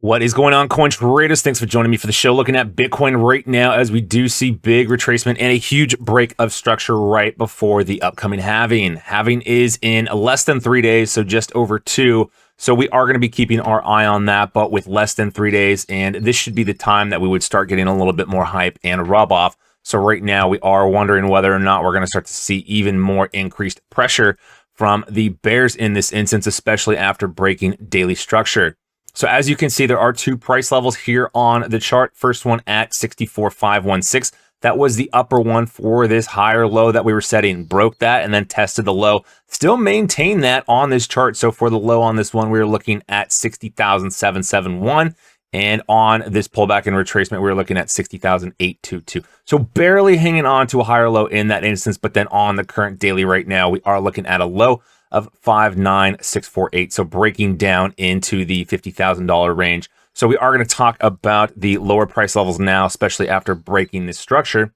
What is going on, coin traders? Thanks for joining me for the show. Looking at Bitcoin right now as we do see big retracement and a huge break of structure right before the upcoming halving. Halving is in less than 3 days, so just over 2. So we are going to be keeping our eye on that, but with less than 3 days, and this should be the time that we would start getting a little bit more hype and rub off. So right now we are wondering whether or not we're going to start to see even more increased pressure from the bears in this instance, especially after breaking daily structure. So as you can see, there are two price levels here on the chart. First one at 64,516. That was the upper one for this higher low that we were setting. Broke that and then tested the low. Still maintain that on this chart. So for the low on this one, we were looking at 60,771. And on this pullback and retracement, we were looking at 60,822. So barely hanging on to a higher low in that instance. But then on the current daily right now, we are looking at a low of 59648, so breaking down into the $50,000 range. So we are going to talk about the lower price levels now, especially after breaking this structure.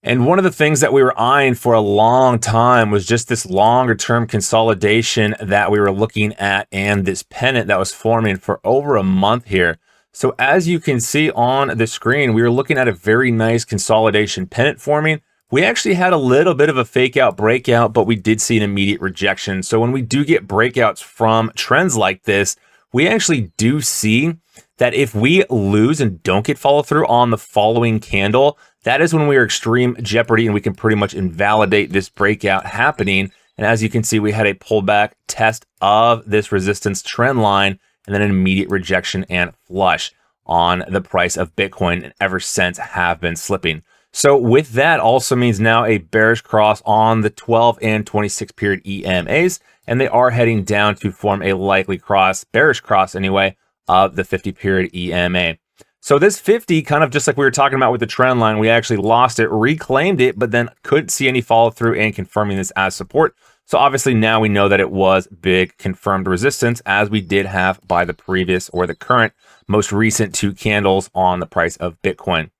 And one of the things that we were eyeing for a long time was just this longer term consolidation that we were looking at and this pennant that was forming for over a month here. So as you can see on the screen, we were looking at a very nice consolidation pennant forming. We actually had a little bit of a fake out breakout, but we did see an immediate rejection. So when we do get breakouts from trends like this, we actually do see that if we lose and don't get follow through on the following candle, that is when we are extreme jeopardy and we can pretty much invalidate this breakout happening. And as you can see, we had a pullback test of this resistance trend line and then an immediate rejection and flush on the price of Bitcoin, and ever since have been slipping. So with that also means now a bearish cross on the 12 and 26 period EMAs, and they are heading down to form a likely cross, bearish cross anyway, of the 50 period EMA. So this 50, kind of just like we were talking about with the trend line, we actually lost it, reclaimed it, but then couldn't see any follow through and confirming this as support. So obviously now we know that it was big confirmed resistance, as we did have by the previous or the current most recent 2 candles on the price of Bitcoin.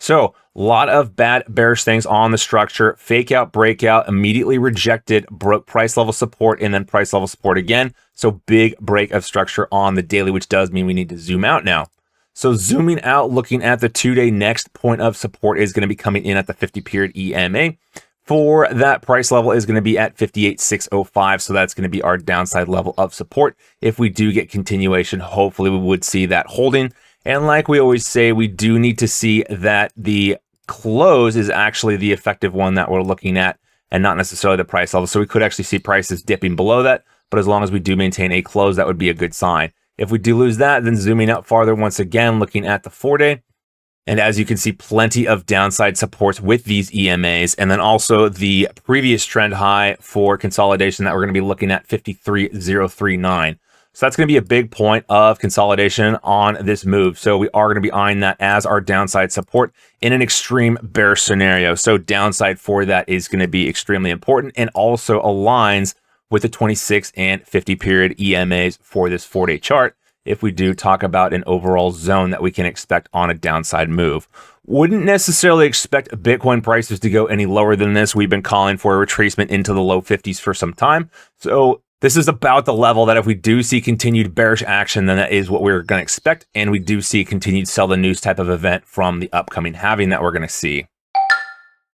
So a lot of bad bearish things on the structure, fake out, breakout, immediately rejected, broke price level support, and then price level support again. So big break of structure on the daily, which does mean we need to zoom out now. So zooming out, looking at the 2-day next point of support is going to be coming in at the 50 period EMA. For that price level is going to be at 58,605. So that's going to be our downside level of support. If we do get continuation, hopefully we would see that holding. And like we always say, we do need to see that the close is actually the effective one that we're looking at and not necessarily the price level. So we could actually see prices dipping below that, but as long as we do maintain a close, that would be a good sign. If we do lose that, then zooming out farther once again, looking at the 4-day. And as you can see, plenty of downside supports with these EMAs. And then also the previous trend high for consolidation that we're going to be looking at, 53,039. So that's going to be a big point of consolidation on this move. So we are going to be eyeing that as our downside support in an extreme bearish scenario. So downside for that is going to be extremely important and also aligns with the 26 and 50 period EMAs for this 4-day chart. If we do talk about an overall zone that we can expect on a downside move. Wouldn't necessarily expect Bitcoin prices to go any lower than this. We've been calling for a retracement into the low 50s for some time. So this is about the level that if we do see continued bearish action, then that is what we're going to expect. And we do see continued sell the news type of event from the upcoming halving that we're going to see.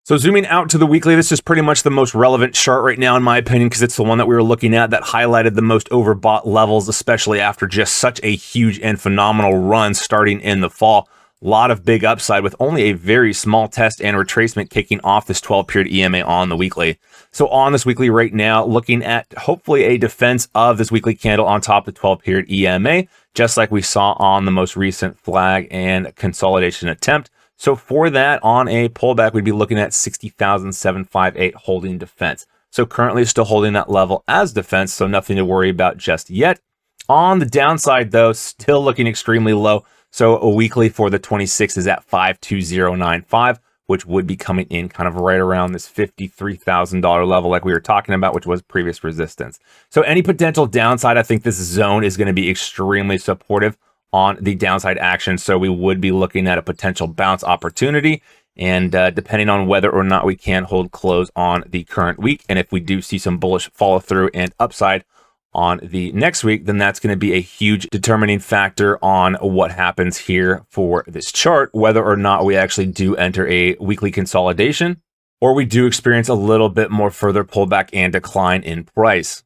So zooming out to the weekly, this is pretty much the most relevant chart right now, in my opinion, because it's the one that we were looking at that highlighted the most overbought levels, especially after just such a huge and phenomenal run starting in the fall. A lot of big upside with only a very small test and retracement kicking off this 12 period EMA on the weekly. So on this weekly right now, looking at hopefully a defense of this weekly candle on top of the 12 period EMA, just like we saw on the most recent flag and consolidation attempt. So for that, on a pullback, we'd be looking at 60,758 holding defense. So currently still holding that level as defense, so nothing to worry about just yet. On the downside, though, still looking extremely low. So a weekly for the 26 is at 52095, which would be coming in kind of right around this $53,000 level like we were talking about, which was previous resistance. So any potential downside, I think this zone is going to be extremely supportive on the downside action. So we would be looking at a potential bounce opportunity. And depending on whether or not we can hold close on the current week, and if we do see some bullish follow through and upside on the next week, then that's going to be a huge determining factor on what happens here for this chart, whether or not we actually do enter a weekly consolidation or we do experience a little bit more further pullback and decline in price.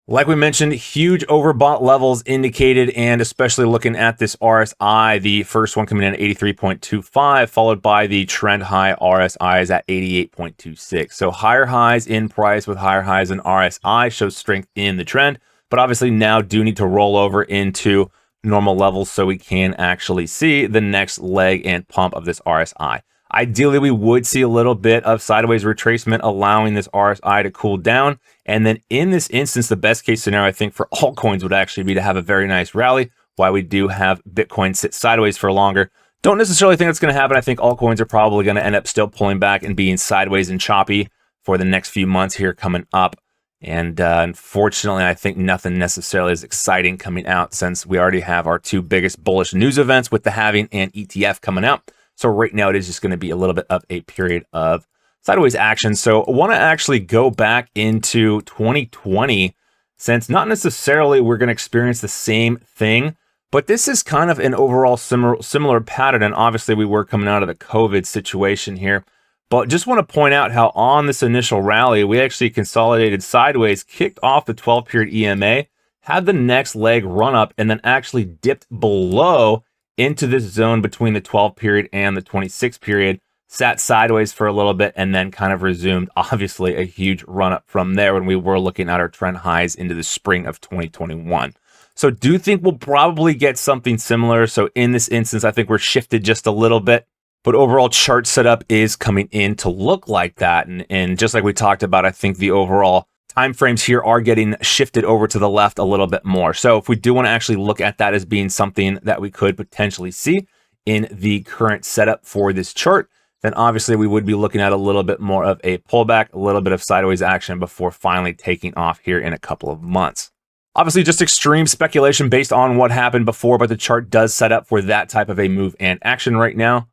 Like we mentioned, huge overbought levels indicated, and especially looking at this RSI, the first one coming in at 83.25, followed by the trend high RSIs at 88.26. So higher highs in price with higher highs in RSI shows strength in the trend, but obviously now do need to roll over into normal levels so we can actually see the next leg and pump of this RSI. Ideally, we would see a little bit of sideways retracement, allowing this RSI to cool down. And then in this instance, the best case scenario, I think, for altcoins would actually be to have a very nice rally, while we do have Bitcoin sit sideways for longer. Don't necessarily think it's going to happen. I think altcoins are probably going to end up still pulling back and being sideways and choppy for the next few months here coming up. And unfortunately, I think nothing necessarily is exciting coming out, since we already have our two biggest bullish news events with the halving and ETF coming out. So right now it is just going to be a little bit of a period of sideways action. So I want to actually go back into 2020, since not necessarily we're going to experience the same thing, but this is kind of an overall similar pattern. And obviously we were coming out of the COVID situation here, but just want to point out how on this initial rally, we actually consolidated sideways, kicked off the 12-period EMA, had the next leg run up, and then actually dipped below into this zone between the 12 period and the 26 period, sat sideways for a little bit, and then kind of resumed, obviously, a huge run up from there when we were looking at our trend highs into the spring of 2021. So do think we'll probably get something similar. So in this instance, I think we're shifted just a little bit, but overall chart setup is coming in to look like that. And just like we talked about, I think the overall timeframes here are getting shifted over to the left a little bit more. So if we do want to actually look at that as being something that we could potentially see in the current setup for this chart, then obviously we would be looking at a little bit more of a pullback, a little bit of sideways action before finally taking off here in a couple of months. Obviously just extreme speculation based on what happened before, but the chart does set up for that type of a move and action right now.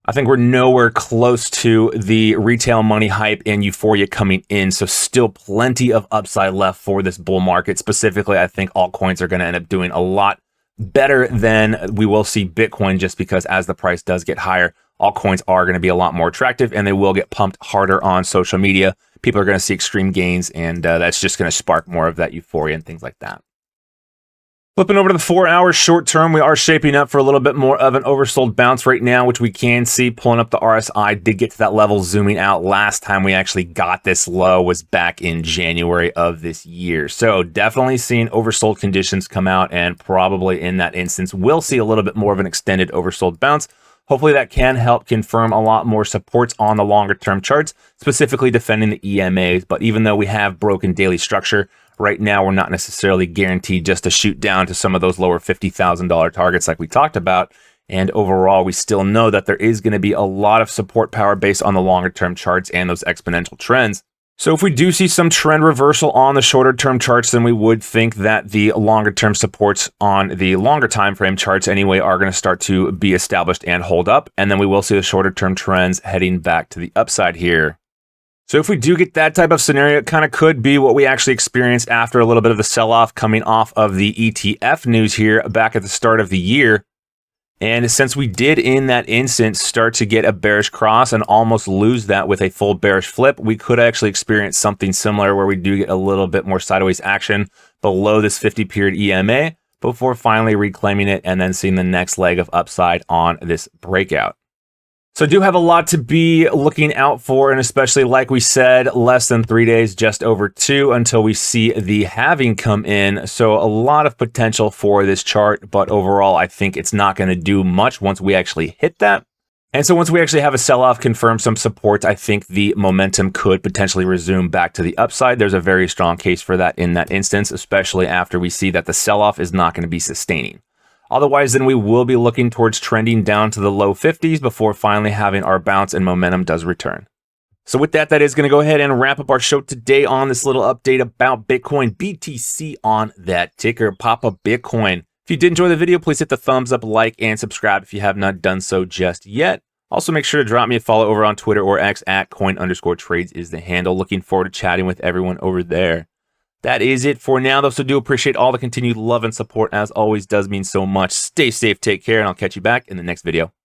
I think we're nowhere close to the retail money hype and euphoria coming in, so still plenty of upside left for this bull market. Specifically, I think altcoins are going to end up doing a lot better than we will see Bitcoin, just because as the price does get higher, altcoins are going to be a lot more attractive and they will get pumped harder on social media. People are going to see extreme gains, and that's just going to spark more of that euphoria and things like that. Flipping over to the 4-hour short term, we are shaping up for a little bit more of an oversold bounce right now, which we can see pulling up the RSI. Did get to that level, zooming out. Last time we actually got this low was back in January of this year. So definitely seeing oversold conditions come out, and probably in that instance, we'll see a little bit more of an extended oversold bounce. Hopefully that can help confirm a lot more supports on the longer term charts, specifically defending the EMAs. But even though we have broken daily structure, right now we're not necessarily guaranteed just to shoot down to some of those lower $50,000 targets like we talked about. And overall, we still know that there is going to be a lot of support power based on the longer term charts and those exponential trends. So if we do see some trend reversal on the shorter term charts, then we would think that the longer term supports on the longer time frame charts anyway are going to start to be established and hold up. And then we will see the shorter term trends heading back to the upside here. So if we do get that type of scenario, it kind of could be what we actually experienced after a little bit of the sell-off coming off of the ETF news here back at the start of the year. And since we did in that instance start to get a bearish cross and almost lose that with a full bearish flip, we could actually experience something similar where we do get a little bit more sideways action below this 50-period EMA before finally reclaiming it and then seeing the next leg of upside on this breakout. So I do have a lot to be looking out for, and especially like we said, less than 3 days, just over 2 until we see the halving come in. So a lot of potential for this chart, but overall, I think it's not going to do much once we actually hit that. And so once we actually have a sell-off, confirm some support, I think the momentum could potentially resume back to the upside. There's a very strong case for that in that instance, especially after we see that the sell-off is not going to be sustaining. Otherwise, then we will be looking towards trending down to the low 50s before finally having our bounce and momentum does return. So with that, that is going to go ahead and wrap up our show today on this little update about Bitcoin BTC on that ticker, Papa Bitcoin. If you did enjoy the video, please hit the thumbs up, like, and subscribe if you have not done so just yet. Also, make sure to drop me a follow over on Twitter or X at coin_trades is the handle. Looking forward to chatting with everyone over there. That is it for now, though. So do appreciate all the continued love and support. As always, does mean so much. Stay safe, take care, and I'll catch you back in the next video.